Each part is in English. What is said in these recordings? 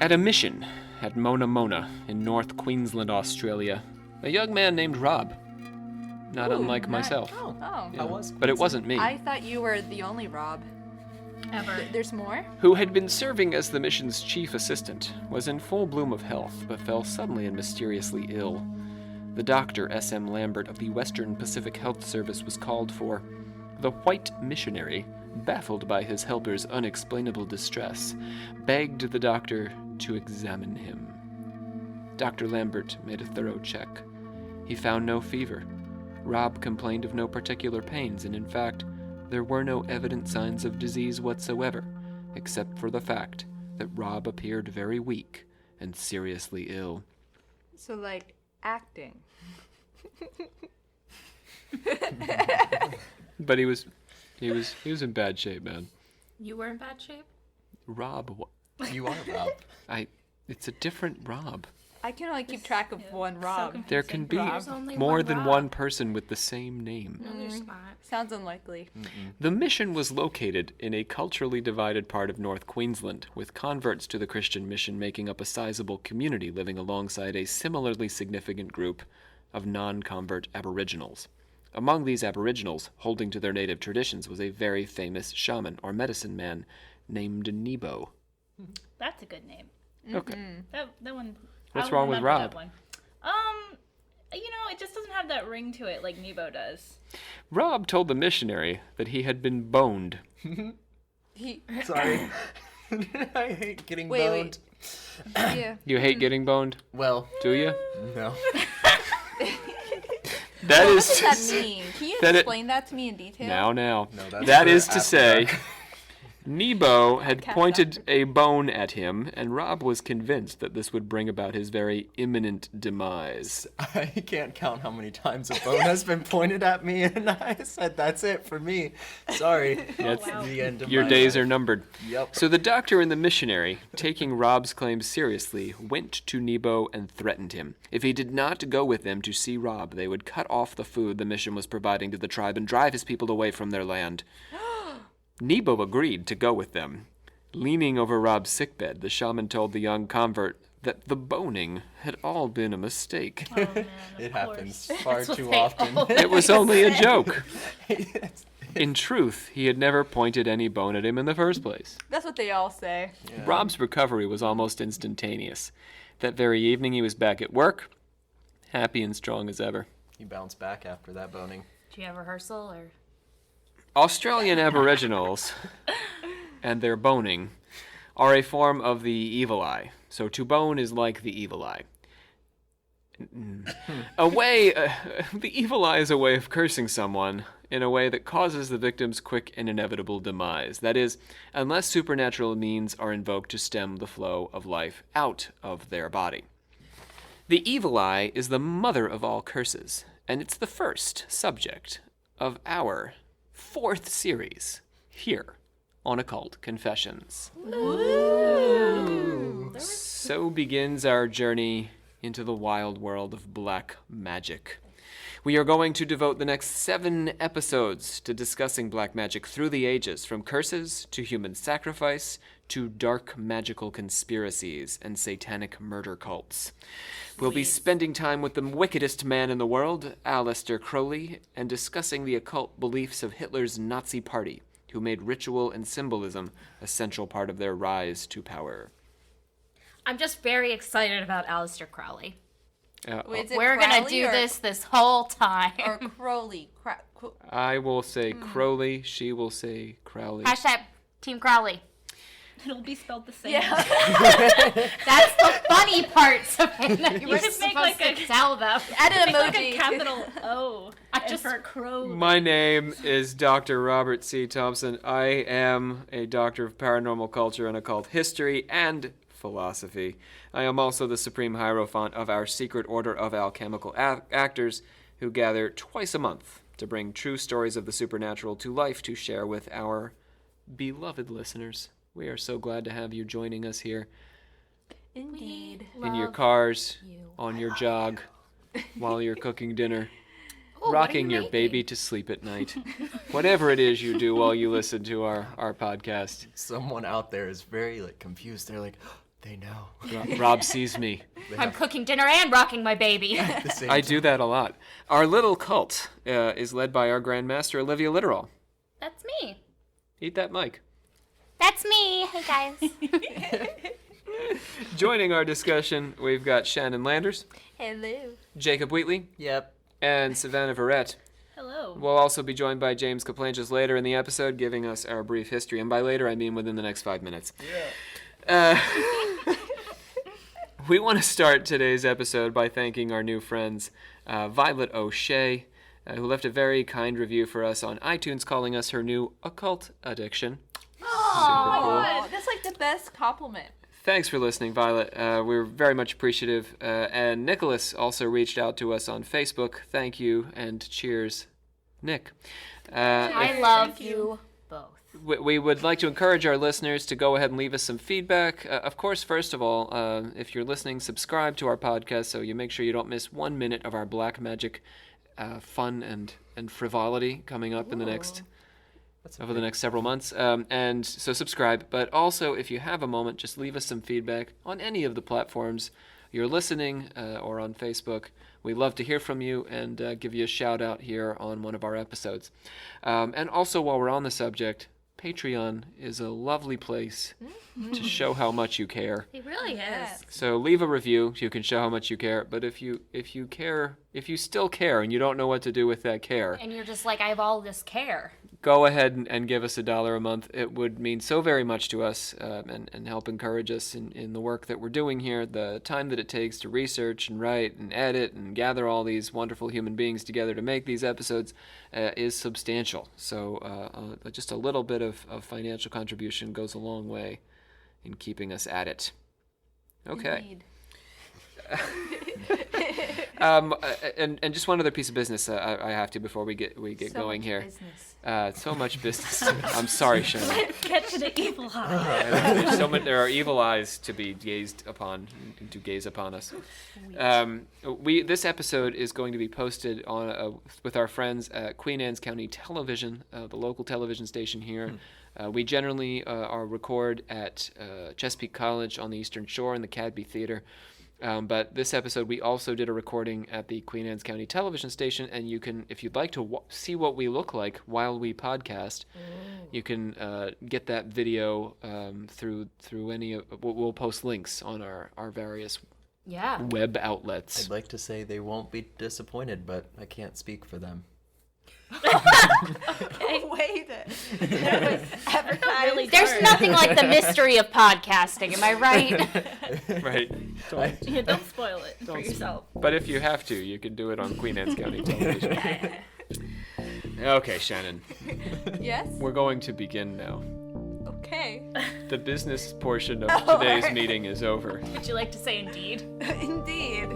At a mission at Mona Mona in North Queensland, Australia, a young man named Rob. Not unlike myself. Oh. Yeah. I was. But it wasn't me. I thought you were the only Rob. Ever. There's more? Who had been serving as the mission's chief assistant, was in full bloom of health, but fell suddenly and mysteriously ill. The doctor, S.M. Lambert of the Western Pacific Health Service, was called for. The white missionary, baffled by his helper's unexplainable distress, begged the doctor to examine him. Dr. Lambert made a thorough check. He found no fever. Rob complained of no particular pains, and in fact, there were no evident signs of disease whatsoever, except for the fact that Rob appeared very weak and seriously ill. So, like, acting. But he was in bad shape, man. You were in bad shape? Rob, You are Rob. it's a different Rob. I can only keep track of one Rob. There can be There's only more one than Rob. one person with the same name. No, there's not. Sounds unlikely. The mission was located in a culturally divided part of North Queensland, with converts to the Christian mission making up a sizable community living alongside a similarly significant group of non-convert Aboriginals. Among these Aboriginals, holding to their native traditions, was a very famous shaman or medicine man named Nebo. That's a good name. Okay. That one. What's I'll wrong with remember Rob? that one. It just doesn't have that ring to it like Nebo does. Rob told the missionary that he had been boned. He, Sorry. I hate getting Wait, boned. yeah. You hate getting boned, Well, do you? no. That What is does to that s- mean? Can you that it- explain that to me in detail? Now. No, that's That for is to after say, dark. Nebo had Podcast pointed a bone at him, and Rob was convinced that this would bring about his very imminent demise. I can't count how many times a bone has been pointed at me, and I said, that's it for me. Sorry. That's wow. The end of Your my days life. are numbered. Yep. So the doctor and the missionary, taking Rob's claims seriously, went to Nebo and threatened him. If he did not go with them to see Rob, they would cut off the food the mission was providing to the tribe and drive his people away from their land. Nebo agreed to go with them. Leaning over Rob's sickbed, the shaman told the young convert that the boning had all been a mistake. Oh, man, It of happens course. far That's what too they often. always It was only a say. joke. In truth, he had never pointed any bone at him in the first place. That's what they all say. Yeah. Rob's recovery was almost instantaneous. That very evening, he was back at work, happy and strong as ever. He bounced back after that boning. Do you have rehearsal or? Australian Aboriginals and their boning are a form of the evil eye. So to bone is like the evil eye. The evil eye is a way of cursing someone in a way that causes the victim's quick and inevitable demise. That is, unless supernatural means are invoked to stem the flow of life out of their body. The evil eye is the mother of all curses, and it's the first subject of our 4th series here on Occult Confessions. So begins our journey into the wild world of black magic. We are going to devote the next 7 episodes to discussing black magic through the ages, from curses to human sacrifice to dark magical conspiracies and satanic murder cults. We'll be spending time with the wickedest man in the world, Aleister Crowley, and discussing the occult beliefs of Hitler's Nazi party, who made ritual and symbolism a central part of their rise to power. I'm just very excited about Aleister Crowley. Wait, is it We're gonna Crowley do or- this whole time. Or Crowley. I will say Crowley, she will say Crowley. Hashtag Team Crowley. It'll be spelled the same. Yeah. That's the funny part, Savannah. You're should supposed make like to a- tell them. Add an It's like emoji. a capital O. I and just- for crow. My name is Dr. Robert C. Thompson. I am a doctor of paranormal culture and occult history and philosophy. I am also the supreme hierophant of our secret order of alchemical actors who gather twice a month to bring true stories of the supernatural to life to share with our beloved listeners. We are so glad to have you joining us here Indeed. in your cars, on your jog, while you're cooking dinner, rocking your baby to sleep at night. Whatever it is you do while you listen to our podcast. Someone out there is very confused. They're like, They know. Rob sees me. I'm cooking dinner and rocking my baby. At the same I time. do that a lot. Our little cult is led by our Grandmaster, Olivia Litteral. That's me. Eat that mic. That's me. Hey, guys. Joining our discussion, we've got Shannon Landers, Hello. Jacob Wheatley, Yep. and Savannah Verrett. Hello. We'll also be joined by James Kaplanchas later in the episode, giving us our brief history. And by later, I mean within the next 5 minutes. We want to start today's episode by thanking our new friends, Violet O'Shea, who left a very kind review for us on iTunes, calling us her new occult addiction. Oh, that's like the best compliment. Thanks for listening, Violet. We're very much appreciative. And Nicholas also reached out to us on Facebook. Thank you and cheers, Nick. I love you both. We would like to encourage our listeners to go ahead and leave us some feedback. Of course, first of all, if you're listening, subscribe to our podcast so you make sure you don't miss 1 minute of our black magic fun and frivolity coming up in the next over the next several months. And so subscribe. But also, if you have a moment, just leave us some feedback on any of the platforms you're listening or on Facebook. We'd love to hear from you and give you a shout out here on one of our episodes. And also, while we're on the subject, Patreon is a lovely place to show how much you care. It really is. So leave a review. You can show how much you care. But if you still care and you don't know what to do with that care, And you're just like, I have all this care. go ahead and give us $1 a month. It would mean so very much to us and help encourage us in the work that we're doing here. The time that it takes to research and write and edit and gather all these wonderful human beings together to make these episodes is substantial. So just a little bit of financial contribution goes a long way in keeping us at it. Okay. Indeed. And just one other piece of business I have to before we get So going much here. business. So much business. I'm sorry, Shannon. Get to the evil eye. There are evil eyes to be gazed upon, to gaze upon us. This episode is going to be posted on with our friends at Queen Anne's County Television, the local television station here. We generally record at Chesapeake College on the Eastern Shore in the Cadby Theater. But this episode, we also did a recording at the Queen Anne's County Television Station, and you can, if you'd like to see what we look like while we podcast, you can get that video through any of. We'll post links on our various web outlets. I'd like to say they won't be disappointed, but I can't speak for them. Wait. Advertising. There's nothing like the mystery of podcasting, am I right? Right. Yeah, don't spoil it for yourself. But if you have to, you can do it on Queen Anne's County Television. Okay, Shannon. Yes? We're going to begin now. Okay. The business portion of today's meeting is over. Would you like to say indeed? Indeed.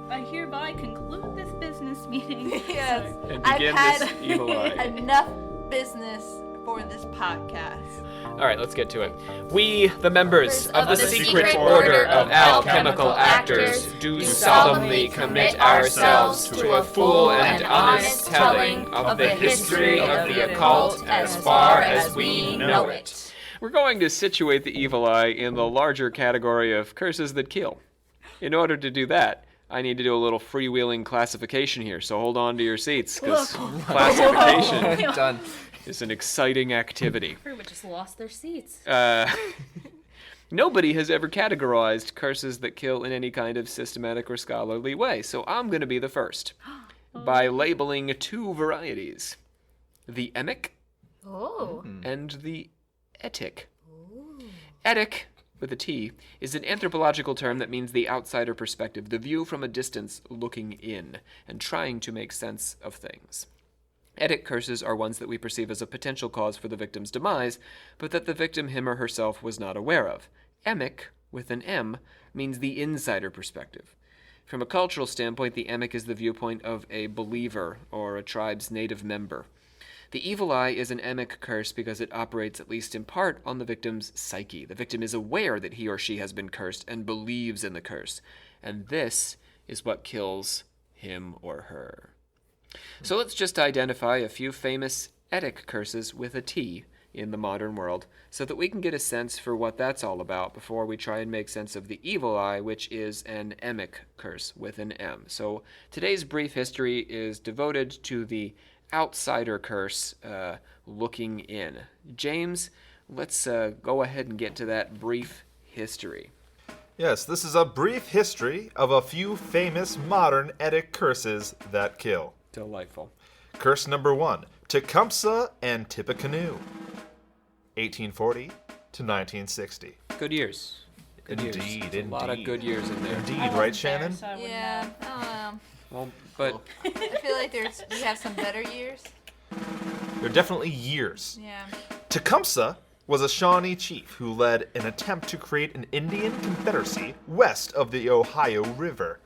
I hereby conclude this business meeting. Yes. And I've begin had this evil eye. enough business for this podcast. All right, let's get to it. We, the members of the Secret Order of Alchemical Actors, do solemnly commit ourselves to a full and honest telling of the history of the occult as far as we know it. We're going to situate the evil eye in the larger category of curses that kill. In order to do that, I need to do a little freewheeling classification here, so hold on to your seats, because classification Done. is an exciting activity. Everyone just lost their seats. Nobody has ever categorized curses that kill in any kind of systematic or scholarly way, so I'm going to be the first by labeling 2 varieties, the emic and the etic. Etic, with a T, is an anthropological term that means the outsider perspective, the view from a distance looking in and trying to make sense of things. Etic curses are ones that we perceive as a potential cause for the victim's demise, but that the victim him or herself was not aware of. Emic, with an M, means the insider perspective. From a cultural standpoint, the emic is the viewpoint of a believer or a tribe's native member. The evil eye is an emic curse because it operates, at least in part, on the victim's psyche. The victim is aware that he or she has been cursed and believes in the curse. And this is what kills him or her. So let's just identify a few famous etic curses with a T in the modern world, so that we can get a sense for what that's all about before we try and make sense of the evil eye, which is an emic curse with an M. So today's brief history is devoted to the outsider curse, looking in. James, let's go ahead and get to that brief history. Yes, this is a brief history of a few famous modern Eddie curses that kill. Delightful. Curse number 1, Tecumseh and Tippecanoe, 1840 to 1960. Good years. Good years. Indeed, A lot of good years in there. Indeed, right, Shannon? So I wouldn't Yeah, know. I don't know. Well, but I feel like we have some better years. They're definitely years. Yeah. Tecumseh was a Shawnee chief who led an attempt to create an Indian confederacy west of the Ohio River.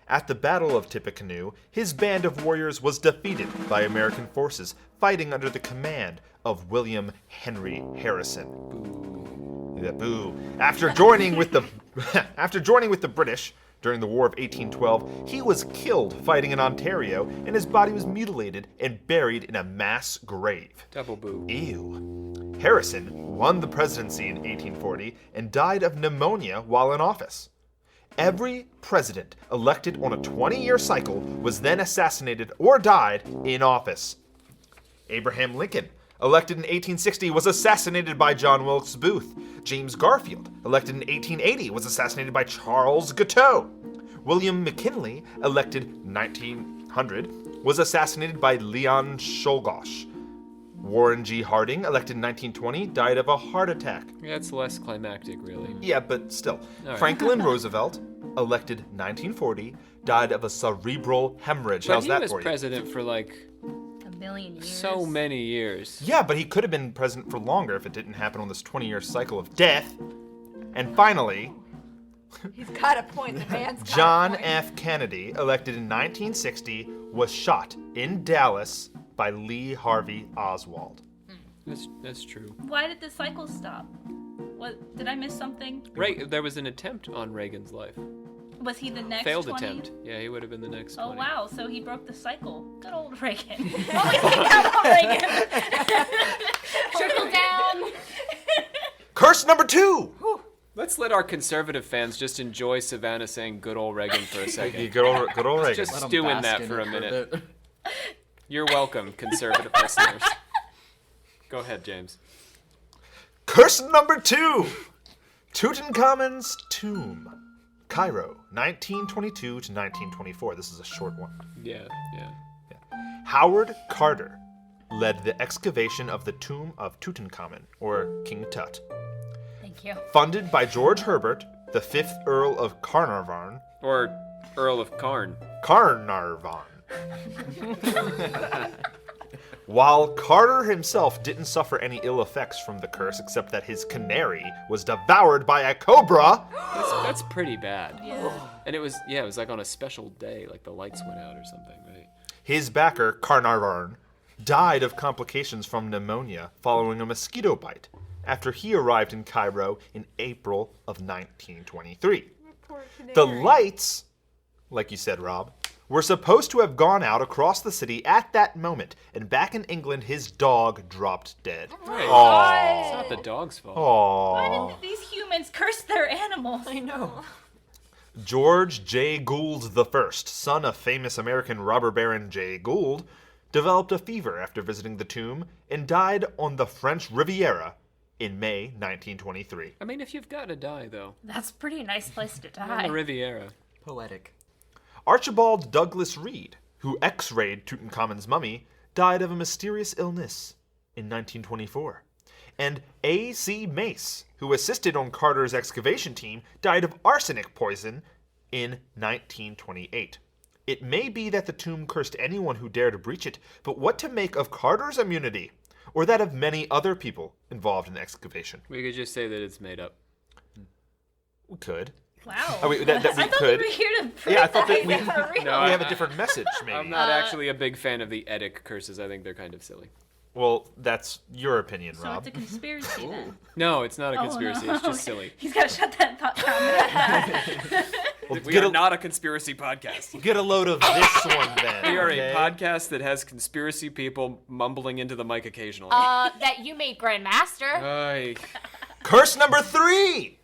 At the Battle of Tippecanoe, his band of warriors was defeated by American forces fighting under the command of William Henry Harrison. Yeah, boo. After joining with the British during the War of 1812, he was killed fighting in Ontario, and his body was mutilated and buried in a mass grave. double boo. Ew. Harrison won the presidency in 1840 and died of pneumonia while in office. Every president elected on a 20-year cycle was then assassinated or died in office. Abraham Lincoln, elected in 1860, was assassinated by John Wilkes Booth. James Garfield, elected in 1880, was assassinated by Charles Guiteau. William McKinley, elected 1900, was assassinated by Leon Czolgosz. Warren G. Harding, elected in 1920, died of a heart attack. Yeah, it's less climactic, really. Yeah, but still. All right. Franklin Roosevelt, elected 1940, died of a cerebral hemorrhage. But How's he that was for you? president for like A million years. so many years. Yeah, but he could have been president for longer if it didn't happen on this 20-year cycle of death. And finally, He's got a point. The man's got John a point. F. Kennedy, elected in 1960, was shot in Dallas by Lee Harvey Oswald. That's true. Why did the cycle stop? What, did I miss something? There was an attempt on Reagan's life. Was he the next Failed 20? attempt. Yeah, he would have been the next Oh 20. wow, so he broke the cycle. Good old Reagan. Always think about Reagan. Trickle down. Curse number 2! Let's let our conservative fans just enjoy Savannah saying good old Reagan for a second. Good old Reagan. Just Let 'em stew in bask that in for a it minute. bit. You're welcome, conservative listeners. Go ahead, James. Curse number 2! Tutankhamun's tomb. Cairo, 1922 to 1924. This is a short one. Yeah. Howard Carter led the excavation of the tomb of Tutankhamun, or King Tut. Thank you. Funded by George Herbert, the 5th Earl of Carnarvon. Or Earl of Carn. Carnarvon. While Carter himself didn't suffer any ill effects from the curse except that his canary was devoured by a cobra. That's pretty bad. Yeah. And it was like on a special day, like the lights went out or something, right? His backer, Carnarvon, died of complications from pneumonia following a mosquito bite after he arrived in Cairo in April of 1923. Poor canary. The lights, like you said, Rob, were supposed to have gone out across the city at that moment, and back in England, his dog dropped dead. Right. Aww. It's not the dog's fault. Why Aww. did these humans curse their animals? I know. George J. Gould I, son of famous American robber baron Jay Gould, developed a fever after visiting the tomb and died on the French Riviera in May 1923. I mean, if you've got to die, though, That's a pretty nice place to on die. the Riviera. Poetic. Archibald Douglas Reed, who x-rayed Tutankhamun's mummy, died of a mysterious illness in 1924. And A.C. Mace, who assisted on Carter's excavation team, died of arsenic poison in 1928. It may be that the tomb cursed anyone who dared to breach it, but what to make of Carter's immunity, or that of many other people involved in the excavation? We could just say that it's made up. We could. Wow. Oh, wait, that we I thought could. we were here to prove Yeah, I thought that that we- for real. No, We have a different message, maybe. I'm not actually a big fan of the Edic curses. I think they're kind of silly. Well, that's your opinion, So Rob. it's a conspiracy then. No, it's not a Oh, conspiracy. no. It's just Okay. silly. He's got to shut that thought down. Well, We are not a conspiracy podcast. get a load of this one then. We are okay? a podcast that has conspiracy people mumbling into the mic occasionally. That you made Grandmaster. Aye. Curse number 3!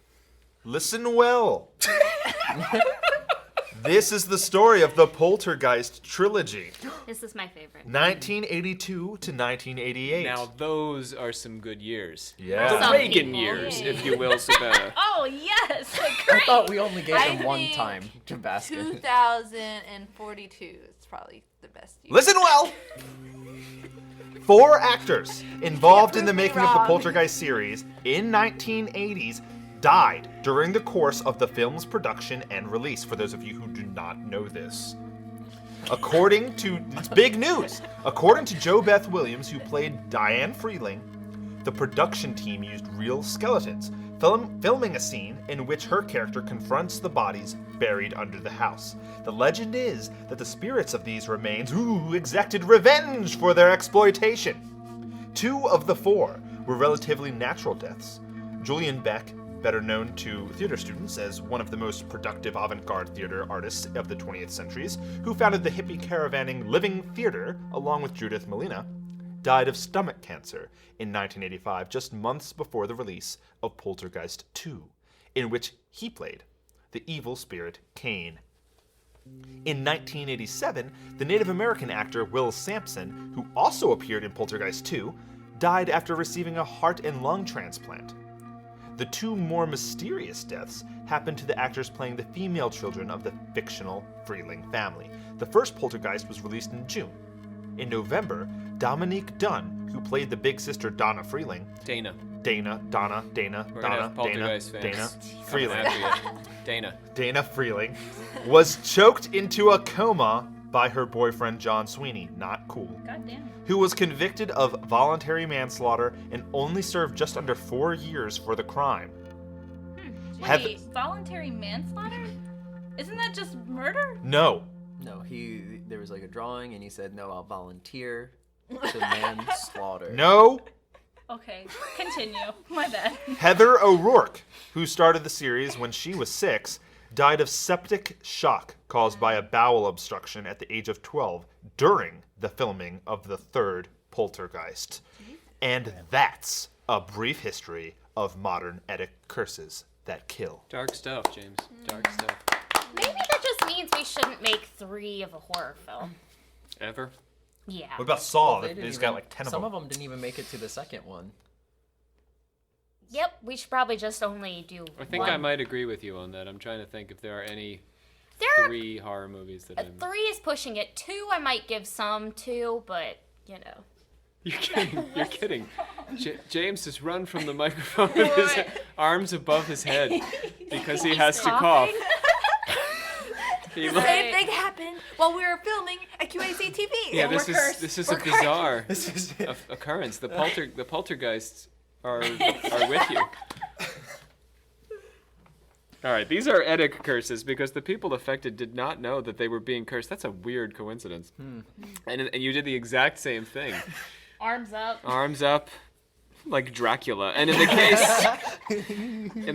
Listen well. This is the story of the Poltergeist trilogy, This is my favorite. 1982 to 1988. Now those are some good years. Yeah. The Some Reagan people. years, if you will, Savannah. Oh yes, I great. thought we only gave I him one think time to basket. 2042 is probably the best year. Listen well. 4 actors involved in the prove me making of the wrong. Poltergeist series in 1980s died during the course of the film's production and release, for those of you who do not know this. According to, it's big news, according to Jo Beth Williams, who played Diane Freeling, the production team used real skeletons, filming a scene in which her character confronts the bodies buried under the house. The legend is that the spirits of these remains exacted revenge for their exploitation. 2 of the 4 were relatively natural deaths. Julian Beck, better known to theater students as one of the most productive avant-garde theater artists of the 20th centuries, who founded the hippie caravanning Living Theater along with Judith Malina, died of stomach cancer in 1985, just months before the release of Poltergeist 2, in which he played the evil spirit Cain. In 1987, the Native American actor Will Sampson, who also appeared in Poltergeist 2, died after receiving a heart and lung transplant. The 2 more mysterious deaths happened to the actors playing the female children of the fictional Freeling family. The first Poltergeist was released in June. In November, Dominique Dunn, who played the big sister Donna Freeling, Dana. Dana Freeling. Dana. Freeling was choked into a coma by her boyfriend John Sweeney, not cool, God damn. who was convicted of voluntary manslaughter and only served just under 4 years for the crime. Wait, voluntary manslaughter? Isn't that just murder? No. No, there was like a drawing and he said, no, I'll volunteer to manslaughter. No. Okay, continue. My bad. Heather O'Rourke, who started the series when she was 6, died of septic shock caused by a bowel obstruction at the age of 12 during the filming of the 3rd Poltergeist. And that's a brief history of modern Edic curses that kill. Dark stuff, James. Dark stuff. Maybe that just means we shouldn't make 3 of a horror film. Ever? Yeah. What about Saw? They didn't He's even- got like 10 of them. Some of them didn't even make it to the second one. Yep, we should probably just only do I think one. I might agree with you on that. I'm trying to think if there are any There 3 horror movies that I'm... 3 is pushing it. 2 I might give some to, but, you know. You're kidding. You're kidding. James has run from the microphone with his arms above his head because he has to cough. He The look- same thing happened while we were filming at QAC TV. yeah, We're cursed. this is We're a bizarre This is occurrence. The poltergeists are with you. All right, these are Edic curses because the people affected did not know that they were being cursed. That's a weird coincidence. And you did the exact same thing. Arms up. Arms up, like Dracula. And in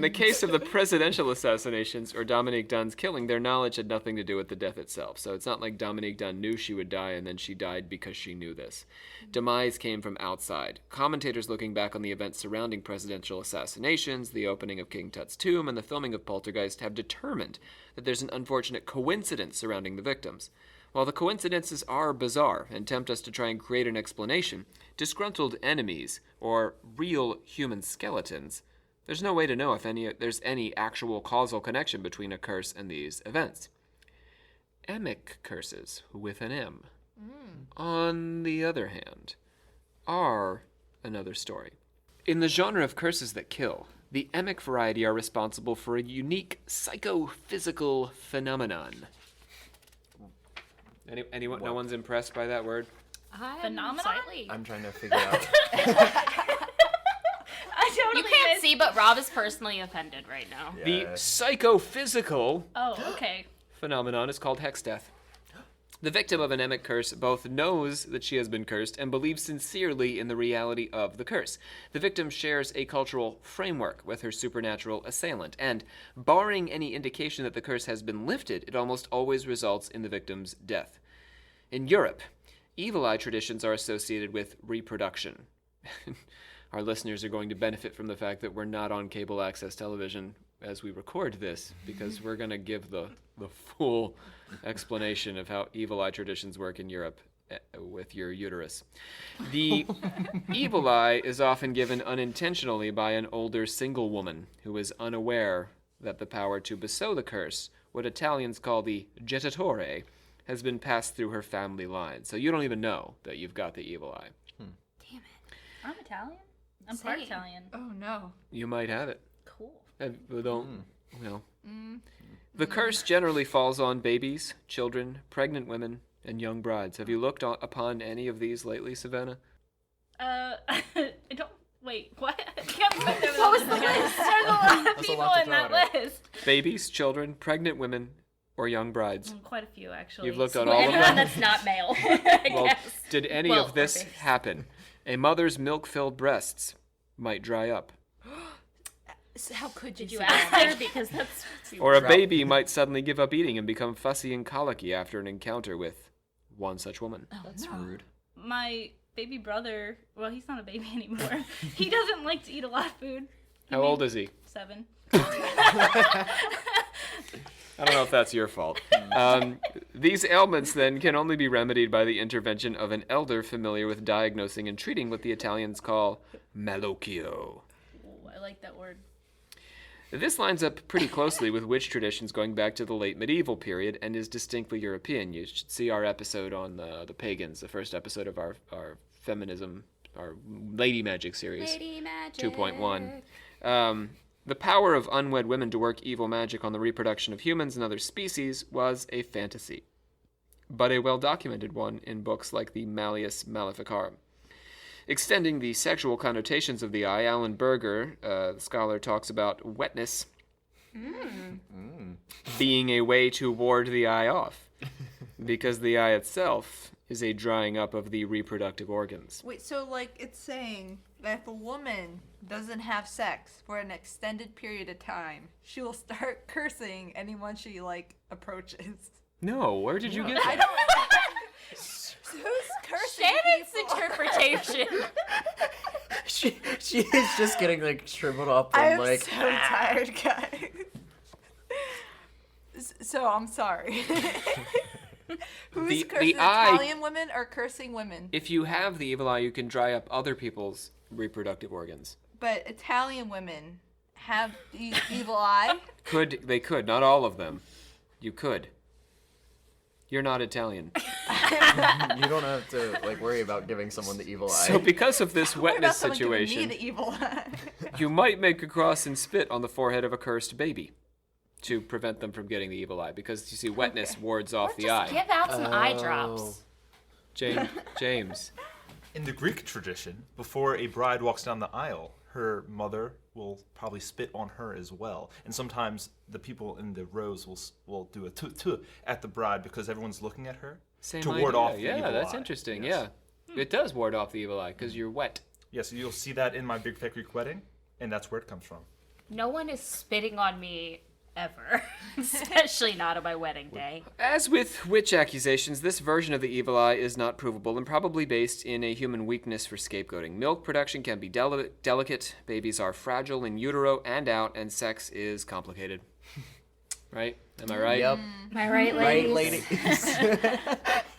the case of the presidential assassinations or Dominique Dunn's killing, their knowledge had nothing to do with the death itself. So it's not like Dominique Dunn knew she would die and then she died because she knew this. Demise came from outside. Commentators looking back on the events surrounding presidential assassinations, the opening of King Tut's tomb, and the filming of Poltergeist have determined that there's an unfortunate coincidence surrounding the victims. While the coincidences are bizarre and tempt us to try and create an explanation, disgruntled enemies, or real human skeletons, there's no way to know if there's any actual causal connection between a curse and these events. Emic curses, with an M, on the other hand, are another story. In the genre of curses that kill, the emic variety are responsible for a unique psychophysical phenomenon. Anyone? No one's impressed by that word? Phenomenon? Slightly. I'm trying to figure out. I totally You can't missed- see, but Rob is personally offended right now. The psychophysical Oh, okay. phenomenon is called Hex Death. The victim of an emic curse both knows that she has been cursed and believes sincerely in the reality of the curse. The victim shares a cultural framework with her supernatural assailant, and, barring any indication that the curse has been lifted, it almost always results in the victim's death. In Europe, evil eye traditions are associated with reproduction. Our listeners are going to benefit from the fact that we're not on cable access television as we record this, because we're going to give the full explanation of how evil eye traditions work in Europe with your uterus. The evil eye is often given unintentionally by an older single woman who is unaware that the power to bestow the curse, what Italians call the jettatore, has been passed through her family line. So you don't even know that you've got the evil eye. Damn it. I'm Italian. I'm part Same. Italian. Oh no. You might have it. Cool. The curse generally falls on babies, children, pregnant women, and young brides. Have you looked upon any of these lately, Savannah? I don't. Wait, what? I can't remember. What was the list? There's a lot of That's a people lot to in throw that at list. Babies, children, pregnant women, or young brides? Quite a few, actually. You've looked on Well, all of anyone them? that's not male, I Well, guess. did any Well, of this or babies. happen? A mother's milk-filled breasts might dry up. How could you? Did you say ask that? her? Because that's... Or a baby might suddenly give up eating and become fussy and colicky after an encounter with one such woman. That's rude. My baby brother, well, he's not a baby anymore. He doesn't like to eat a lot of food. How old is he? 7. I don't know if that's your fault. These ailments, then, can only be remedied by the intervention of an elder familiar with diagnosing and treating what the Italians call malocchio. Ooh, I like that word. This lines up pretty closely with witch traditions going back to the late medieval period and is distinctly European. You should see our episode on the pagans, the first episode of our feminism, our Lady Magic series. Lady Magic. 2.1. The power of unwed women to work evil magic on the reproduction of humans and other species was a fantasy, but a well-documented one in books like the Malleus Maleficarum. Extending the sexual connotations of the eye, Alan Berger, the scholar, talks about wetness being a way to ward the eye off, because the eye itself is a drying up of the reproductive organs. Wait, so like it's saying that if a woman doesn't have sex for an extended period of time, she will start cursing anyone she like approaches. No, where did you get I that? don't. Who's cursing Shannon's people? interpretation. She is just getting like shriveled up I and am like. so tired, guys. So I'm sorry. Who's The cursing? eye- Italian women or cursing women? If you have the evil eye, you can dry up other people's reproductive organs. But Italian women have the evil eye. They could, not all of them. You could. You're not Italian. You don't have to like worry about giving someone the evil eye. So because of this What about wetness someone giving me situation, the evil eye? you might make a cross and spit on the forehead of a cursed baby to prevent them from getting the evil eye, because you see wetness wards off the eye. Give out some eye drops. James. In the Greek tradition, before a bride walks down the aisle, her mother will probably spit on her as well. And sometimes the people in the rows will do a tu at the bride because everyone's looking at her Same to idea. ward off the yeah, evil that's eye. interesting. Yes. Yeah, it does ward off the evil eye because you're wet. Yes, you'll see that in my Big Fat Greek Wedding, and that's where it comes from. No one is spitting on me ever, especially not on my wedding day. As with witch accusations, this version of the evil eye is not provable and probably based in a human weakness for scapegoating. Milk production can be delicate, babies are fragile in utero and out, and sex is complicated. Right? Am I right? Yep. Am I right, Right, ladies? lady.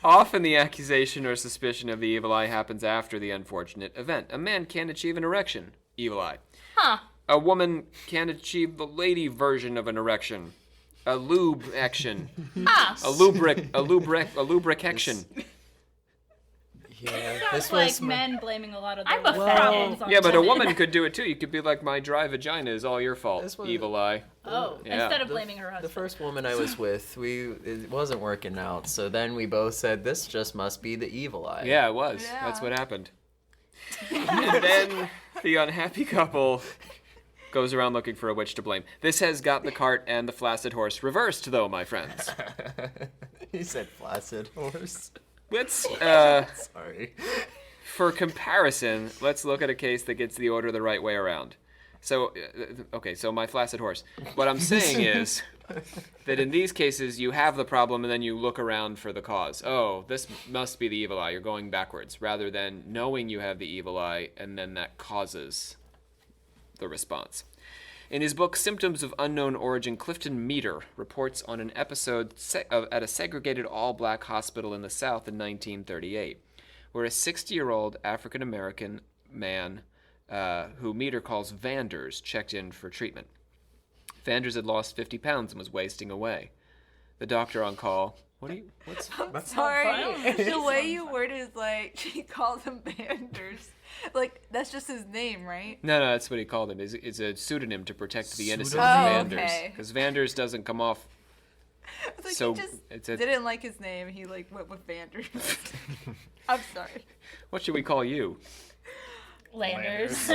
Often the accusation or suspicion of the evil eye happens after the unfortunate event. A man can achieve an erection, evil eye. Huh. A woman can achieve the lady version of an erection. A lube action. Ah. A lubrication. Yeah, Sounds this like was men blaming a lot of I'm their offended. problems on Yeah, but a women. woman could do it too. You could be like, my dry vagina is all your fault, This was- evil eye. Oh, Yeah. instead of blaming her the husband. first woman I was with. It wasn't working out, so then we both said this just must be the evil eye. Yeah, it was. Yeah. That's what happened. And then the unhappy couple goes around looking for a witch to blame. This has got the cart and the flaccid horse reversed, though, my friends. He said flaccid horse. Let's, Sorry. for comparison, let's look at a case that gets the order the right way around. So, okay, so my flaccid horse. What I'm saying is that in these cases, you have the problem and then you look around for the cause. Oh, this must be the evil eye. You're going backwards rather than knowing you have the evil eye and then that causes the response. In his book Symptoms of Unknown Origin, Clifton Meter reports on an episode at a segregated all-black hospital in the South in 1938, where a 60-year-old African-American man who Meter calls Vanders checked in for treatment. Vanders had lost 50 pounds and was wasting away. The doctor on call, I'm sorry. The way you word it is like, she calls him Vanders. Like, that's just his name, right? No, that's what he called him. It's a pseudonym to protect the innocent Pseudonym? Vanders. Oh, okay. Because Vanders doesn't come off. It's like So, he just it's a- didn't like his name. He like went with Vanders. I'm sorry. What should we call you? Landers.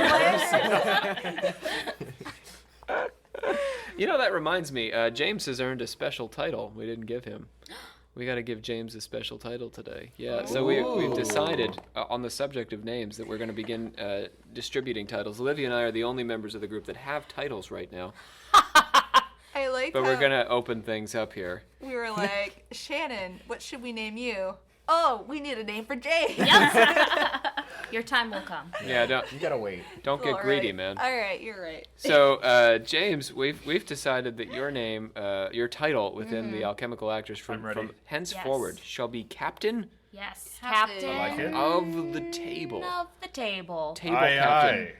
You know, that reminds me. James has earned a special title we didn't give him. We got to give James a special title today. Yeah, so we've decided on the subject of names that we're going to begin distributing titles. Olivia and I are the only members of the group that have titles right now. I like But how we're going to open things up here. we were like, Shannon, what should we name you? Oh, we need a name for James. Your time will come. Yeah, You gotta wait. don't get All greedy, right. man. All right, you're right. So, James, we've decided that your name, your title within the Alchemical Actors I'm ready. from henceforward shall be Captain Yes, Captain. Captain I like it. of the Table. of the table. Table Aye, Captain. aye.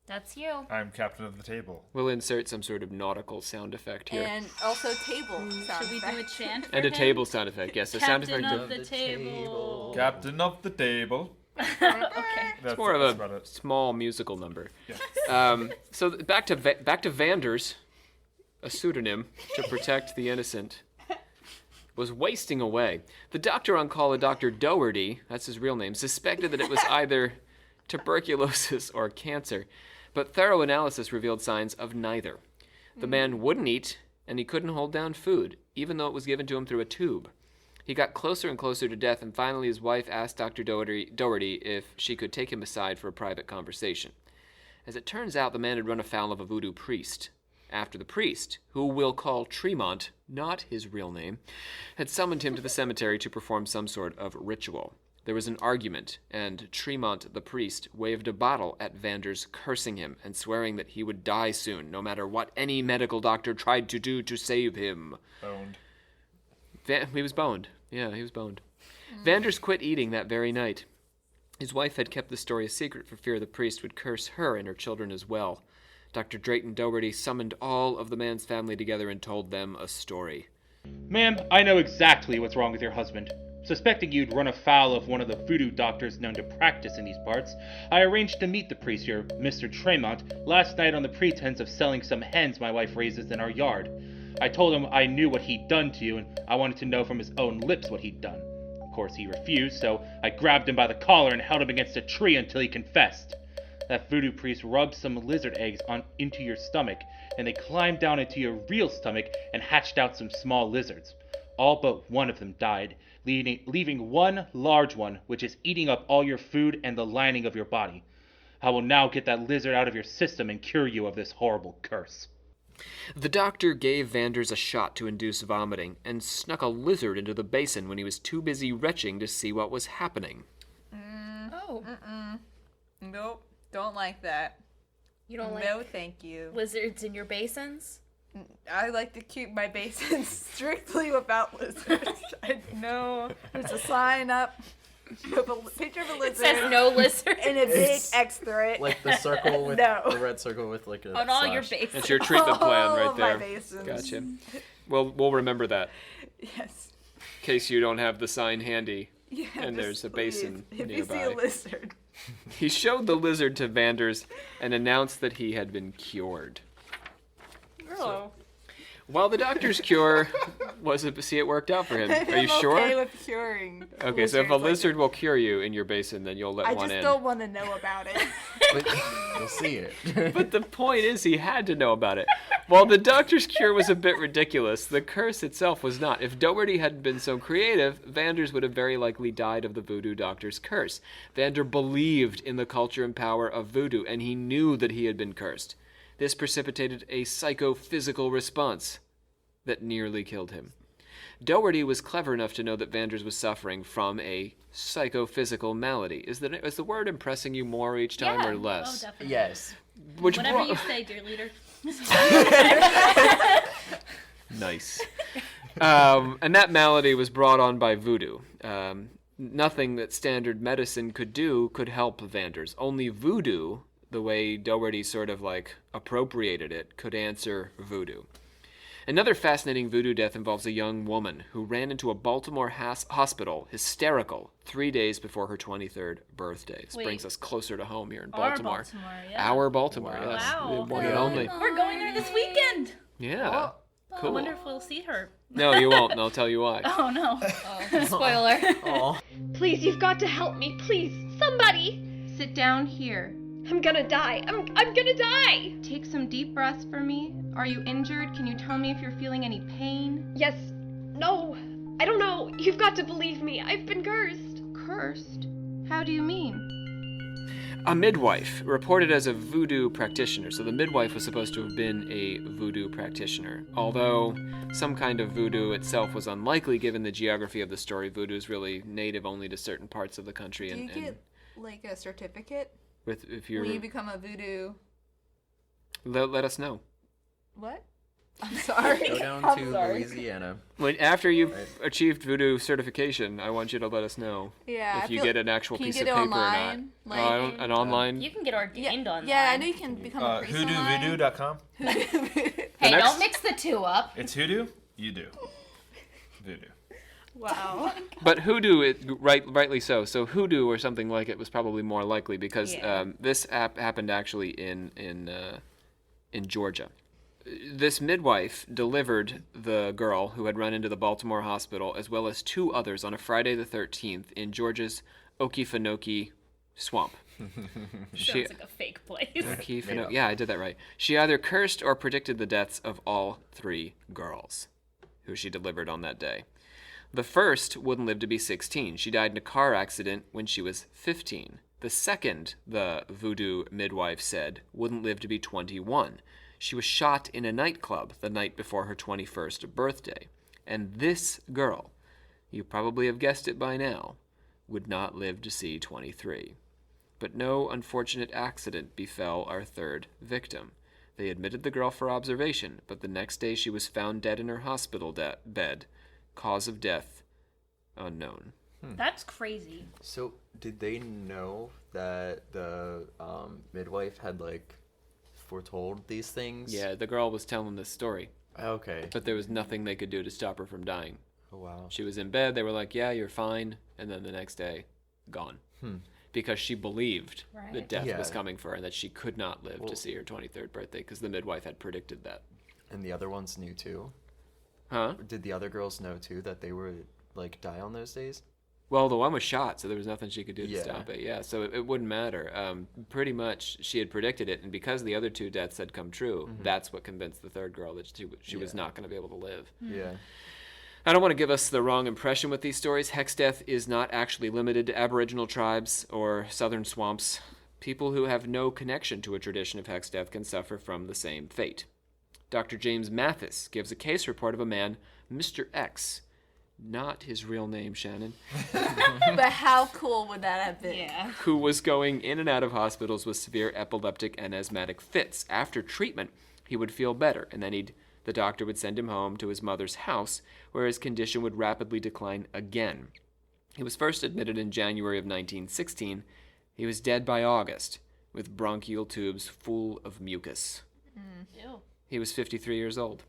That's you. I'm captain of the table. We'll insert some sort of nautical sound effect here. And also table. sound Should we do a effect. chant for And a him? table sound effect. Yes, a sound Captain effect. of the table. Captain of the table. Okay. That's More of that's a about it. small musical number. Yeah. So back to Vanders, a pseudonym to protect the innocent, was wasting away. The doctor on call, a Dr. Doherty, that's his real name, suspected that it was either tuberculosis or cancer, but thorough analysis revealed signs of neither. The man wouldn't eat, and he couldn't hold down food, even though it was given to him through a tube. He got closer and closer to death, and finally his wife asked Dr. Doherty if she could take him aside for a private conversation. As it turns out, the man had run afoul of a voodoo priest. After the priest, who we'll call Tremont, not his real name, had summoned him to the cemetery to perform some sort of ritual. There was an argument, and Tremont, the priest, waved a bottle at Vanders, cursing him and swearing that he would die soon, no matter what any medical doctor tried to do to save him. Boned. He was boned. Yeah, he was boned. Vanders quit eating that very night. His wife had kept the story a secret for fear the priest would curse her and her children as well. Dr. Drayton Doherty summoned all of the man's family together and told them a story. Ma'am, I know exactly what's wrong with your husband. Suspecting you'd run afoul of one of the voodoo doctors known to practice in these parts, I arranged to meet the priest, your Mr. Tremont, last night on the pretense of selling some hens my wife raises in our yard. I told him I knew what he'd done to you, and I wanted to know from his own lips what he'd done. Of course, he refused, so I grabbed him by the collar and held him against a tree until he confessed. That voodoo priest rubbed some lizard eggs into your stomach, and they climbed down into your real stomach and hatched out some small lizards. All but one of them died, leaving one large one, which is eating up all your food and the lining of your body. I will now get that lizard out of your system and cure you of this horrible curse. The doctor gave Vanders a shot to induce vomiting and snuck a lizard into the basin when he was too busy retching to see what was happening. Oh, Nope. Don't like that. you don't like No, thank you. lizards in your basins? I like to keep my basins strictly without lizards. There's a sign up with a picture of a It lizard says no lizard and a big It's X through it. Like the circle with No. the red circle with like a on all your slash. basins. That's your treatment plan All right of my there. basins. Gotcha. Well, we'll remember that Yes. in case you don't have the sign handy. Yeah, And just there's a please, basin if you see nearby. a lizard. He showed the lizard to Vanders and announced that he had been cured. Oh. While the doctor's cure was see, it worked out for him. Are you sure? I'm okay with curing. Okay, so if a lizards like lizard will cure you in your basin, then you'll let I one just in. don't want to know about it. But you'll see it. But the point is, he had to know about it. While the doctor's cure was a bit ridiculous, the curse itself was not. If Doherty hadn't been so creative, Vanders would have very likely died of the voodoo doctor's curse. Vander believed in the culture and power of voodoo, and he knew that he had been cursed. This precipitated a psychophysical response that nearly killed him. Doherty was clever enough to know that Vanders was suffering from a psychophysical malady. Is the word impressing you more each time or less? Oh, definitely. Yes. Which Whatever you say, dear leader. Nice. And that malady was brought on by voodoo. Nothing that standard medicine could do could help Vanders. Only voodoo, the way Doherty sort of like appropriated it, could answer voodoo. Another fascinating voodoo death involves a young woman who ran into a Baltimore hospital, hysterical, 3 days before her 23rd birthday. This Wait. brings us closer to home here in Our Baltimore. Baltimore, yeah. Our Baltimore, Wow. yes. Wow. The one and only. We're going there this weekend. Yeah. I Cool. wonder if we'll see her. No, you won't, and I'll tell you why. Oh no. Spoiler. Aw. Please, you've got to help me. Please, somebody. Sit down here. I'm gonna die. I'm gonna die. Take some deep breaths for me. Are you injured? Can you tell me if you're feeling any pain? Yes. No. I don't know. You've got to believe me. I've been cursed. Cursed? How do you mean? A midwife reported as a voodoo practitioner, so the midwife was supposed to have been a voodoo practitioner. Although some kind of voodoo itself was unlikely given the geography of the story. Voodoo is really native only to certain parts of the country. Do you and get like a certificate if you're, when you become a voodoo? let us know. What? I'm sorry. Go down I'm to sorry. Louisiana. After you've Right. achieved voodoo certification, I want you to let us know Yeah. if you get an actual can you piece of get paper it online? or not. An online. You can get ordained online. Yeah, I know you can become a priest online. Hoodoovoodoo.com. Hey, next- don't mix the two up. It's hoodoo. You do. Voodoo. Wow. But hoodoo, rightly so. So hoodoo or something like it was probably more likely because Yeah. this happened actually in Georgia. This midwife delivered the girl who had run into the Baltimore hospital, as well as 2 others, on a Friday the 13th in Georgia's Okefenokee swamp. She- Sounds like a fake place. Okefenokee, yeah, I did that right. She either cursed or predicted the deaths of all 3 girls who she delivered on that day. The first wouldn't live to be 16. She died in a car accident when she was 15. The second, the voodoo midwife said, wouldn't live to be 21. She was shot in a nightclub the night before her 21st birthday. And this girl, you probably have guessed it by now, would not live to see 23. But no unfortunate accident befell our third victim. They admitted the girl for observation, but the next day she was found dead in her hospital bed. Cause of death unknown. That's crazy. So, did they know that the midwife had like foretold these things? Yeah, the girl was telling this story, Okay. but there was nothing they could do to stop her from dying. Oh wow. She was in bed, they were like, yeah, you're fine, and then the next day, gone. Because she believed that death Yeah. was coming for her and that she could not live to see her 23rd birthday because the midwife had predicted that. And the other ones knew too. Huh? Did the other girls know too that they were like die on those days? Well, the one was shot, so there was nothing she could do to Yeah. stop it. Yeah, so it wouldn't matter. Pretty much, she had predicted it, and because the other 2 deaths had come true, that's what convinced the third girl that she was Yeah. not going to be able to live. Yeah. I don't want to give us the wrong impression with these stories. Hex death is not actually limited to Aboriginal tribes or southern swamps. People who have no connection to a tradition of hex death can suffer from the same fate. Dr. James Mathis gives a case report of a man, Mr. X. Not his real name, Shannon. But how cool would that have been? Yeah. Who was going in and out of hospitals with severe epileptic and asthmatic fits. After treatment, he would feel better, and then the doctor would send him home to his mother's house, where his condition would rapidly decline again. He was first admitted in January of 1916. He was dead by August, with bronchial tubes full of mucus. Ew. He was 53 years old.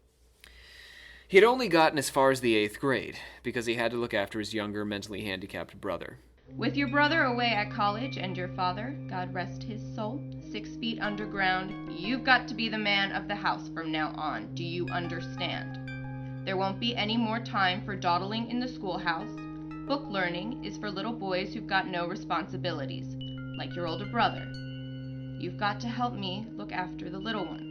He had only gotten as far as the 8th grade, because he had to look after his younger, mentally handicapped brother. With your brother away at college and your father, God rest his soul, 6 feet underground, you've got to be the man of the house from now on. Do you understand? There won't be any more time for dawdling in the schoolhouse. Book learning is for little boys who've got no responsibilities, like your older brother. You've got to help me look after the little one.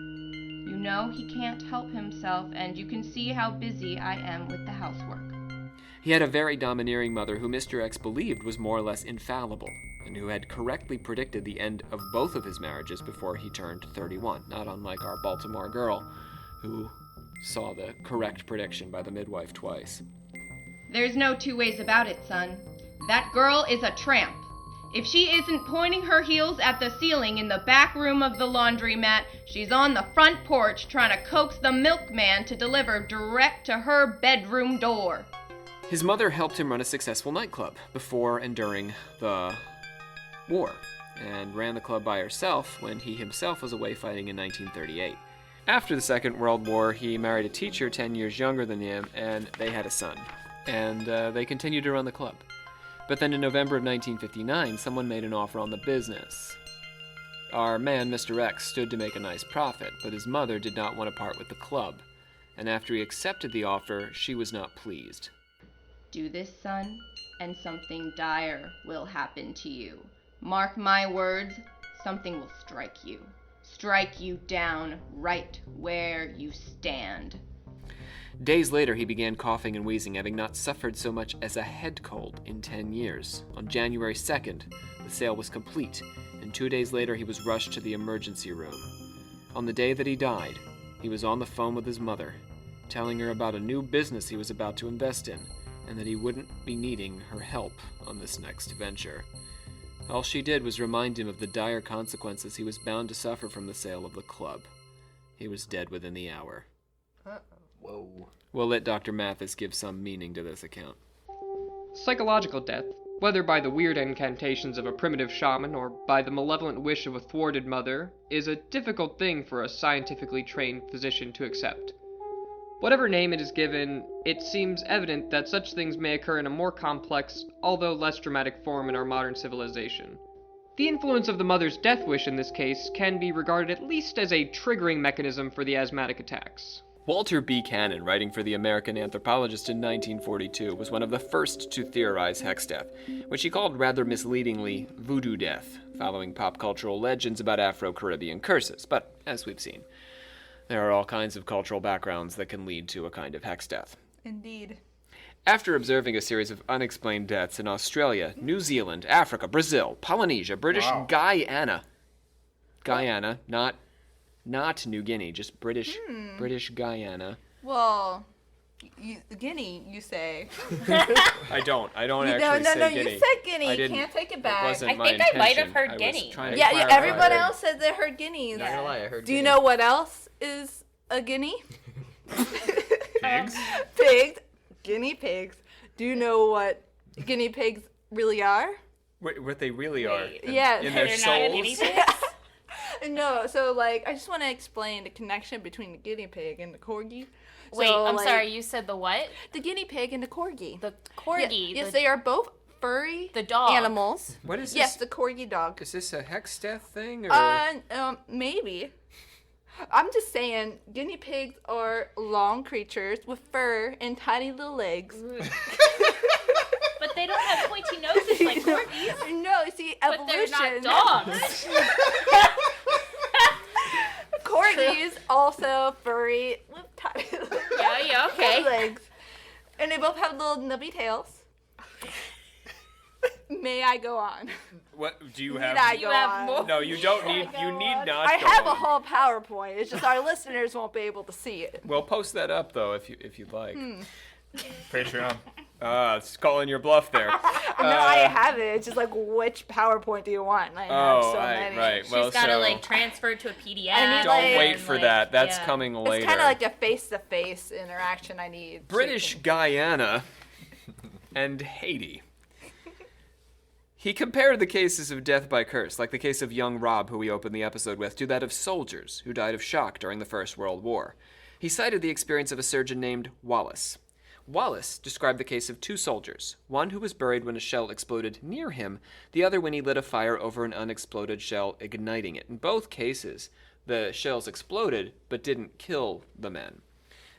You know he can't help himself, and you can see how busy I am with the housework. He had a very domineering mother who Mr. X believed was more or less infallible, and who had correctly predicted the end of both of his marriages before he turned 31, not unlike our Baltimore girl, who saw the correct prediction by the midwife twice. There's no two ways about it, son. That girl is a tramp. If she isn't pointing her heels at the ceiling in the back room of the laundromat, she's on the front porch trying to coax the milkman to deliver direct to her bedroom door. His mother helped him run a successful nightclub before and during the war, and ran the club by herself when he himself was away fighting in 1938. After the Second World War, he married a teacher 10 years younger than him, and they had a son. And they continued to run the club. But then in November of 1959, someone made an offer on the business. Our man, Mr. X, stood to make a nice profit, but his mother did not want to part with the club. And after he accepted the offer, she was not pleased. Do this, son, and something dire will happen to you. Mark my words, something will strike you. Strike you down right where you stand. Days later, he began coughing and wheezing, having not suffered so much as a head cold in 10 years. On January 2nd, the sale was complete, and 2 days later he was rushed to the emergency room. On the day that he died, he was on the phone with his mother, telling her about a new business he was about to invest in, and that he wouldn't be needing her help on this next venture. All she did was remind him of the dire consequences he was bound to suffer from the sale of the club. He was dead within the hour. Whoa. We'll let Dr. Mathis give some meaning to this account. Psychological death, whether by the weird incantations of a primitive shaman or by the malevolent wish of a thwarted mother, is a difficult thing for a scientifically trained physician to accept. Whatever name it is given, it seems evident that such things may occur in a more complex, although less dramatic form in our modern civilization. The influence of the mother's death wish in this case can be regarded at least as a triggering mechanism for the asthmatic attacks. Walter B. Cannon, writing for the American Anthropologist in 1942, was one of the first to theorize Hex Death, which he called rather misleadingly voodoo death, following pop cultural legends about Afro-Caribbean curses. But, as we've seen, there are all kinds of cultural backgrounds that can lead to a kind of Hex Death. Indeed. After observing a series of unexplained deaths in Australia, New Zealand, Africa, Brazil, Polynesia, British Guyana, not New Guinea, just British Guyana. Well, Guinea, you say. I don't No, actually say Guinea. you said Guinea. I You didn't- can't take it It back. wasn't I my think I might have intention. heard I was Guinea. trying to Yeah, clarify. everyone else said they heard guineas. Not gonna lie, I heard Do you guinea. know what else is a guinea? Pigs? Pigs. Guinea pigs. Do you know what guinea pigs really are? What they really are. Yes. In their They're not souls. guinea pigs? No, so like I just want to explain the connection between the guinea pig and the corgi. Wait, So, I'm like, sorry, you said the what? The guinea pig and the corgi. The corgi. Yes, the, they are both furry the dog. animals. What is this? Yes, the corgi dog. Is this a Hex Death thing? Or? Maybe. I'm just saying, guinea pigs are long creatures with fur and tiny little legs. But they don't have pointy noses like corgis. No, see, But they're evolution. not dogs. Corgis also furry with tiny little Yeah, okay. legs. And they both have little nubby tails. May I go on? What do you Need have? I You go have on? more. No, you don't need. You need not. I go have a on. whole PowerPoint. It's just our listeners won't be able to see it. Well, post that up though, if you'd like. Patreon. It's calling your bluff there. No, I have it. It's just like, which PowerPoint do you want? I have so many. right. She's Well, gotta so like transfer it to a PDF. I need, don't like- wait and, for like, that. That's yeah. coming later. It's kind of like a face-to-face interaction I need. British Guyana and Haiti. He compared the cases of death by curse, like the case of young Rob, who we opened the episode with, to that of soldiers who died of shock during the First World War. He cited the experience of a surgeon named Wallace. Wallace described the case of two soldiers, one who was buried when a shell exploded near him, the other when he lit a fire over an unexploded shell, igniting it. In both cases, the shells exploded but didn't kill the men.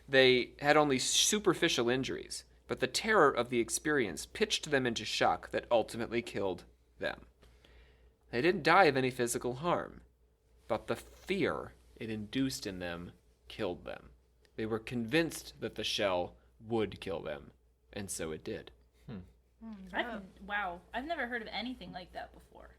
They had only superficial injuries, but the terror of the experience pitched them into shock that ultimately killed them. They didn't die of any physical harm, but the fear it induced in them killed them. They were convinced that the shell would kill them, and so it did. Wow, I've never heard of anything like that before.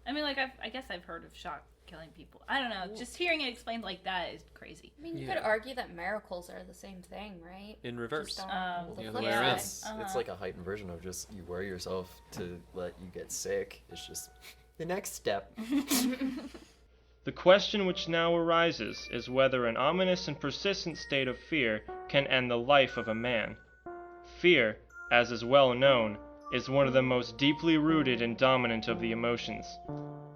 I mean, like, I guess I've heard of shock killing people. I don't know, just hearing it explained like that is crazy. I mean, you could argue that miracles are the same thing, right? In reverse. Just on the flip Yeah. side. It's like a heightened version of just you worry yourself to let you get sick. It's just the next step. The question which now arises is whether an ominous and persistent state of fear can end the life of a man. Fear, as is well known, is one of the most deeply rooted and dominant of the emotions.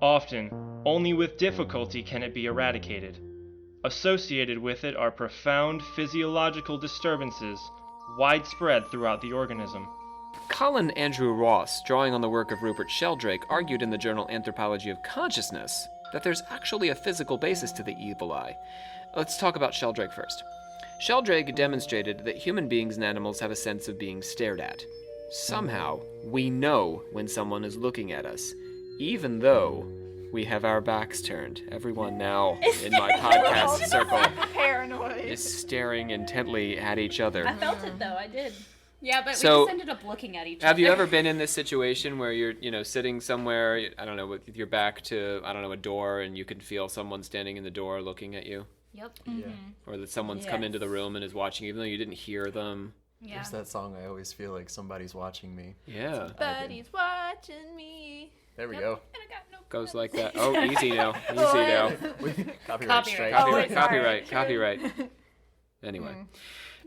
Often, only with difficulty can it be eradicated. Associated with it are profound physiological disturbances, widespread throughout the organism. Colin Andrew Ross, drawing on the work of Rupert Sheldrake, argued in the journal Anthropology of Consciousness that there's actually a physical basis to the evil eye. Let's talk about Sheldrake first. Sheldrake demonstrated that human beings and animals have a sense of being stared at. Somehow, we know when someone is looking at us, even though we have our backs turned. Everyone now in my podcast circle Paranoid. is staring intently at each other. I felt it though, I did. Yeah, but So, we just ended up looking at each other. Have you ever been in this situation where you're, sitting somewhere, I don't know, with your back to, a door, and you can feel someone standing in the door looking at you? Yep. Yeah. Or that someone's come into the room and is watching, even though you didn't hear them? Yeah. There's that song, I always feel like somebody's watching me. Yeah. Somebody's watching me. There we go. Goes like that. Oh, easy now. Easy now. Copyright strike. Copyright. Anyway.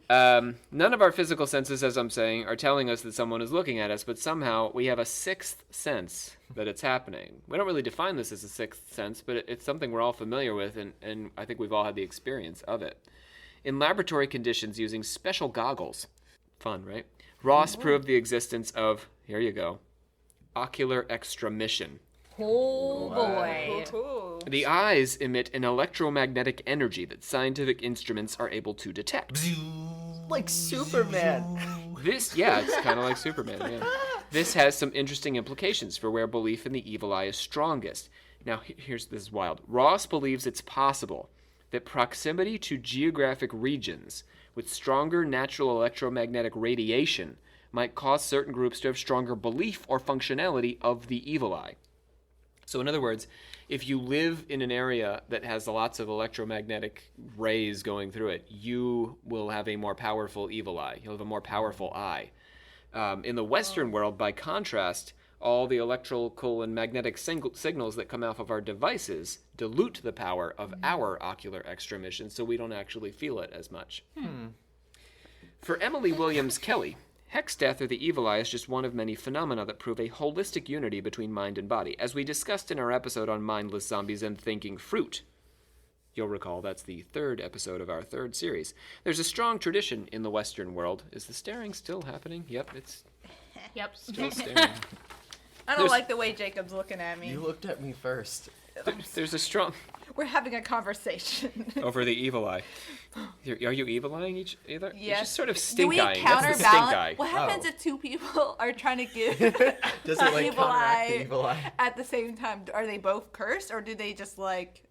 None of our physical senses, as I'm saying, are telling us that someone is looking at us, but somehow we have a sixth sense that it's happening. We don't really define this as a sixth sense, but it's something we're all familiar with, and I think we've all had the experience of it. In laboratory conditions using special goggles. Fun, right? Ross proved the existence of, here you go, ocular extramission. Oh boy. The eyes emit an electromagnetic energy that scientific instruments are able to detect. Like Superman. It's kind of like Superman, yeah. This has some interesting implications for where belief in the evil eye is strongest. Now, this is wild. Ross believes it's possible that proximity to geographic regions with stronger natural electromagnetic radiation might cause certain groups to have stronger belief or functionality of the evil eye. So in other words, if you live in an area that has lots of electromagnetic rays going through it, you will have a more powerful evil eye. You'll have a more powerful eye. In the Western world, by contrast, all the electrical and magnetic signals that come off of our devices dilute the power of our ocular extramission, so we don't actually feel it as much. For Emily Williams Kelly, Hex Death, or the evil eye, is just one of many phenomena that prove a holistic unity between mind and body. As we discussed in our episode on mindless zombies and thinking fruit, you'll recall that's the third episode of our third series. There's a strong tradition in the Western world. Is the staring still happening? Yep, it's still staring. I don't like the way Jacob's looking at me. You looked at me first. There's a strong... We're having a conversation. Over the evil eye. Are you evil-eyeing either? Yes. You're just sort of Do we stink-eyeing. That's the stink counterbalance? eye. What happens if two people are trying to give Does the it like evil counteract the eye evil eye? at the same time? Are they both cursed, or do they just like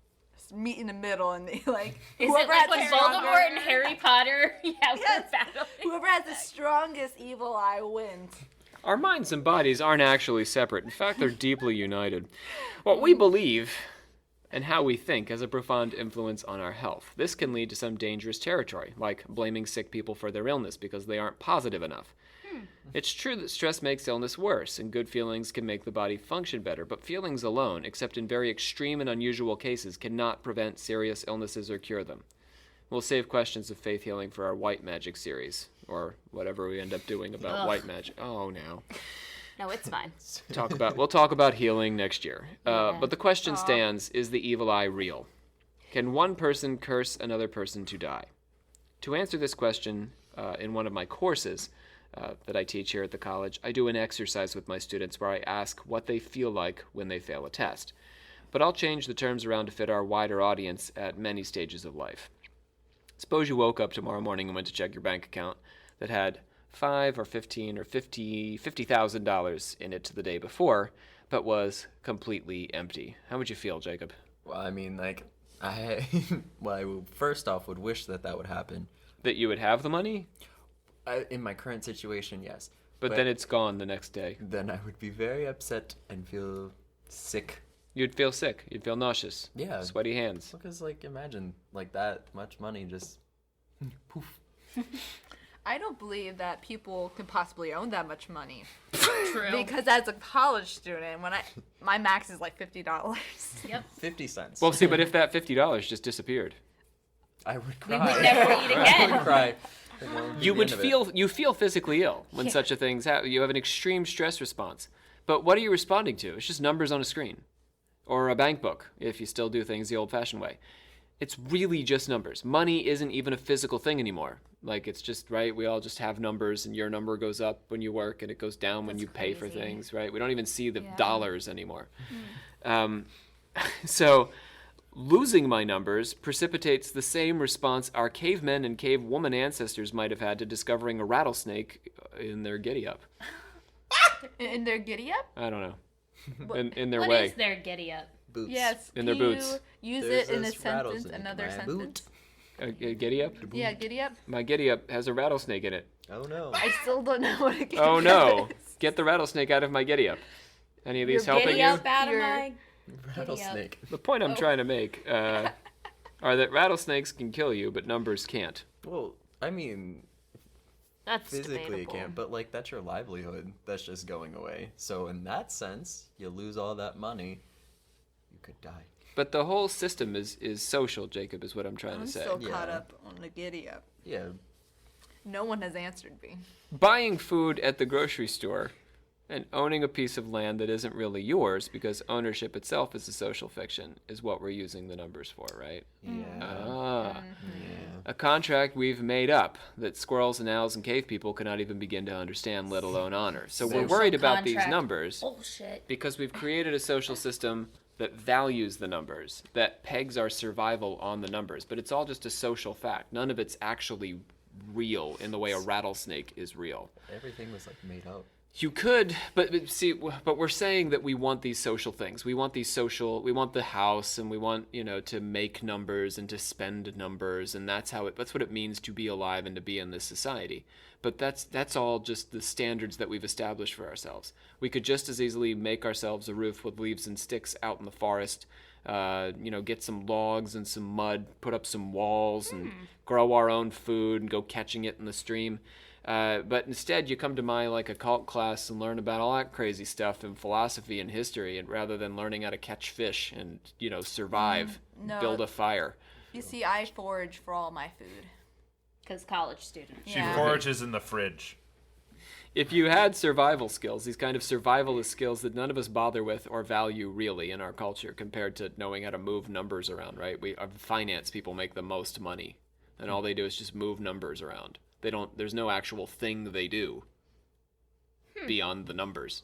meet in the middle and they like? Is it whoever like has when the stronger- Voldemort and Harry Potter we're battling? Whoever has the strongest evil eye wins. Our minds and bodies aren't actually separate. In fact, they're deeply united. What we believe and how we think has a profound influence on our health. This can lead to some dangerous territory, like blaming sick people for their illness because they aren't positive enough. It's true that stress makes illness worse, and good feelings can make the body function better, but feelings alone, except in very extreme and unusual cases, cannot prevent serious illnesses or cure them. We'll save questions of faith healing for our white magic series, or whatever we end up doing about white magic. Oh, no. No, it's fine. We'll talk about healing next year. Yeah. But the question stands, is the evil eye real? Can one person curse another person to die? To answer this question, in one of my courses that I teach here at the college, I do an exercise with my students where I ask what they feel like when they fail a test. But I'll change the terms around to fit our wider audience at many stages of life. Suppose you woke up tomorrow morning and went to check your bank account that had $5 or $15 or $50,000 in it the day before, but was completely empty. How would you feel, Jacob? Well, I mean, like, I first off would wish that would happen. That you would have the money? In my current situation, yes. But then it's gone the next day. Then I would be very upset and feel sick. You'd feel sick. You'd feel nauseous. Yeah. Sweaty hands. Because, like, imagine, like, that much money just poof. I don't believe that people could possibly own that much money. True. Because as a college student, my max is like $50. Yep. 50 cents. Well, see, but if that $50 just disappeared, I would We cry. would never eat again. I would cry. you feel physically ill when such a thing's happen. You have an extreme stress response. But what are you responding to? It's just numbers on a screen. Or a bank book, if you still do things the old-fashioned way. It's really just numbers. Money isn't even a physical thing anymore. Like, it's just, right, we all just have numbers, and your number goes up when you work, and it goes down when you pay for things, right? We don't even see the dollars anymore. So losing my numbers precipitates the same response our cavemen and cavewoman ancestors might have had to discovering a rattlesnake in their giddy-up. In their giddy-up? I don't know. In their What way. is their giddy-up? Boots. Yes. In their Can boots. you use There's it in a this sentence, rattlesnake, another my sentence? A giddy-up? Yeah, giddy-up. My giddy-up has a rattlesnake in it. Oh, no. I still don't know what a giddy-up Oh no! is. Get the rattlesnake out of my giddy-up. Any of these Your helping Giddy you? up out of Your- my Rattlesnake. The point I'm trying to make are that rattlesnakes can kill you, but numbers can't. Well, I mean, That's physically it debatable. can't, but, like, that's your livelihood that's just going away. So in that sense, you lose all that money, you could die. But the whole system is social, Jacob, is what I'm trying I'm to say. still caught Yeah. up on the giddy-up. Yeah. No one has answered me. Buying food at the grocery store and owning a piece of land that isn't really yours because ownership itself is a social fiction is what we're using the numbers for, right? Yeah. A contract we've made up that squirrels and owls and cave people cannot even begin to understand, let alone honor. So we're Social worried about these contract. numbers Bullshit. because we've created a social system that values the numbers, that pegs our survival on the numbers. But it's all just a social fact. None of it's actually real in the way a rattlesnake is real. Everything was, like, made up. You could, but see, but we're saying that we want these social things. We want we want the house, and we want, to make numbers and to spend numbers, and that's what it means to be alive and to be in this society. But that's all just the standards that we've established for ourselves. We could just as easily make ourselves a roof with leaves and sticks out in the forest, get some logs and some mud, put up some walls, and grow our own food and go catching it in the stream. But instead, you come to my occult class and learn about all that crazy stuff in philosophy and history, and rather than learning how to catch fish and survive, No. build a fire. You see, I forage for all my food. Because college students. She Yeah. forages in the fridge. If you had survival skills, these kind of survivalist skills that none of us bother with or value really in our culture, compared to knowing how to move numbers around, right? Finance people make the most money, and all they do is just move numbers around. There's no actual thing they do beyond the numbers,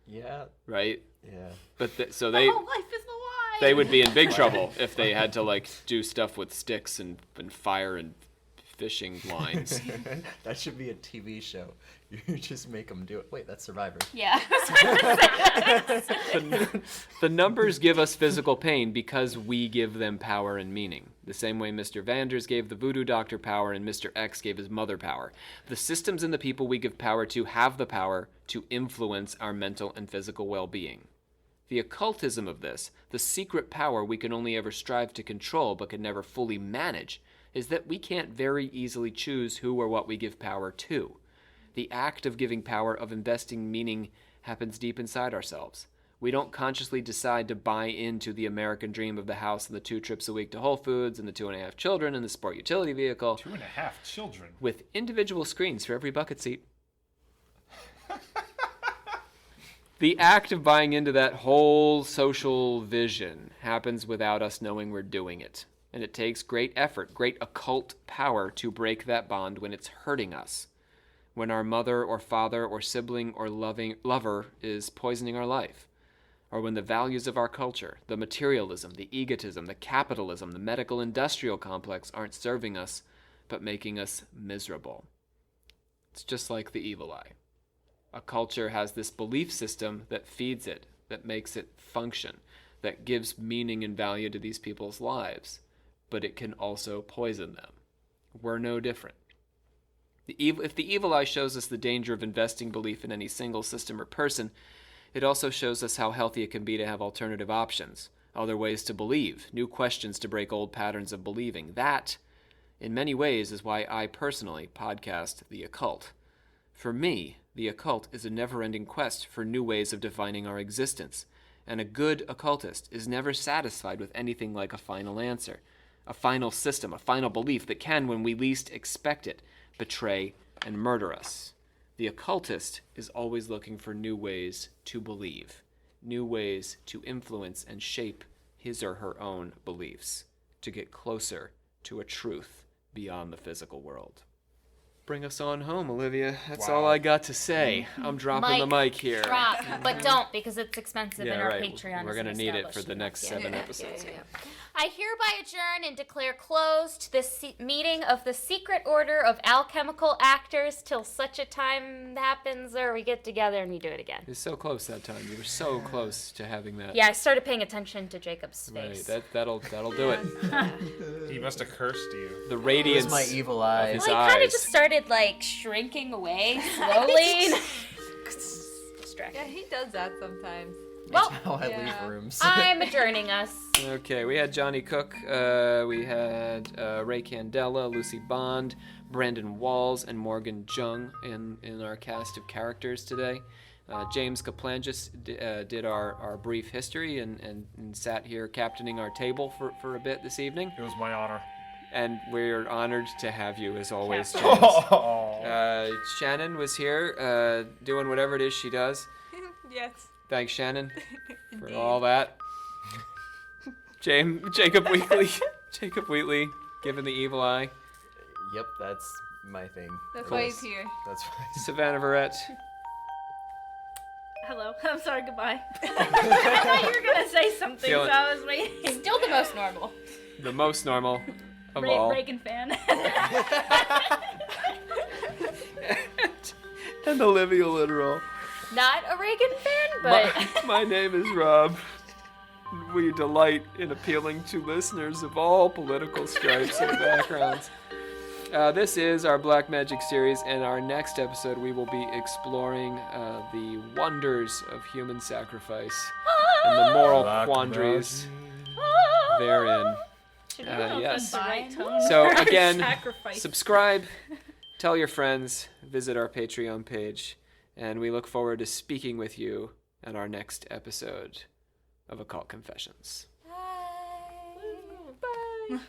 Yeah. right? Yeah. But so My whole life is a lie. they would be in big trouble if they had to do stuff with sticks and fire and fishing lines. That should be a TV show. You just make them do it. Wait, that's Survivor. Yeah. The numbers give us physical pain because we give them power and meaning. The same way Mr. Vanders gave the voodoo doctor power and Mr. X gave his mother power. The systems and the people we give power to have the power to influence our mental and physical well-being. The occultism of this, the secret power we can only ever strive to control but can never fully manage, is that we can't very easily choose who or what we give power to. The act of giving power, of investing meaning, happens deep inside ourselves. We don't consciously decide to buy into the American dream of the house and the 2 trips a week to Whole Foods and the 2.5 children and the sport utility vehicle 2.5 children. with individual screens for every bucket seat. The act of buying into that whole social vision happens without us knowing we're doing it. And it takes great effort, great occult power to break that bond when it's hurting us. When our mother or father or sibling or lover is poisoning our life. Or when the values of our culture, the materialism, the egotism, the capitalism, the medical industrial complex aren't serving us, but making us miserable. It's just like the evil eye. A culture has this belief system that feeds it, that makes it function, that gives meaning and value to these people's lives, but it can also poison them. We're no different. If the evil eye shows us the danger of investing belief in any single system or person, it also shows us how healthy it can be to have alternative options, other ways to believe, new questions to break old patterns of believing. That, in many ways, is why I personally podcast The Occult. For me, the occult is a never-ending quest for new ways of defining our existence, and a good occultist is never satisfied with anything like a final answer, a final system, a final belief that can, when we least expect it, betray and murder us. The occultist is always looking for new ways to believe, new ways to influence and shape his or her own beliefs, to get closer to a truth beyond the physical world. Bring us on home, Olivia. That's all I got to say. I'm dropping the mic here. Drop, but don't, because it's expensive and our Patreon We're going to need it for the next 7 episodes. I hereby adjourn and declare closed this meeting of the Secret Order of Alchemical Actors till such a time happens or we get together and we do it again. You were so close that time. You were so close to having that. Yeah, I started paying attention to Jacob's face. Right, that'll do it. He must have cursed you. The radiance my evil eye. of his Well, he eyes. kind of just started like shrinking away slowly. Yeah, he does that sometimes. Well, How I leave rooms. I'm adjourning us. Okay, we had Johnny Cook, we had Ray Candela, Lucy Bond, Brandon Walls, and Morgan Jung in our cast of characters today. James Kaplangis did our brief history and sat here captaining our table for a bit this evening. It was my honor. And we're honored to have you, as always, James. Shannon was here doing whatever it is she does. Yes. Thanks, Shannon, for all that. Jacob Wheatley, giving the evil eye. Yep, that's my thing. That's why he's here. That's why. Savannah Verrett. Hello. I'm sorry, goodbye. I thought you were going to say something, so I was waiting. Still the most normal. The most normal of all. Reagan fan. And Olivia Literal. Not a Reagan fan, but... My name is Rob. We delight in appealing to listeners of all political stripes and backgrounds. This is our Black Magic series, and our next episode we will be exploring the wonders of human sacrifice and the moral quandaries therein. Yes. So again, subscribe, tell your friends, visit our Patreon page, and we look forward to speaking with you at our next episode of Occult Confessions. Bye.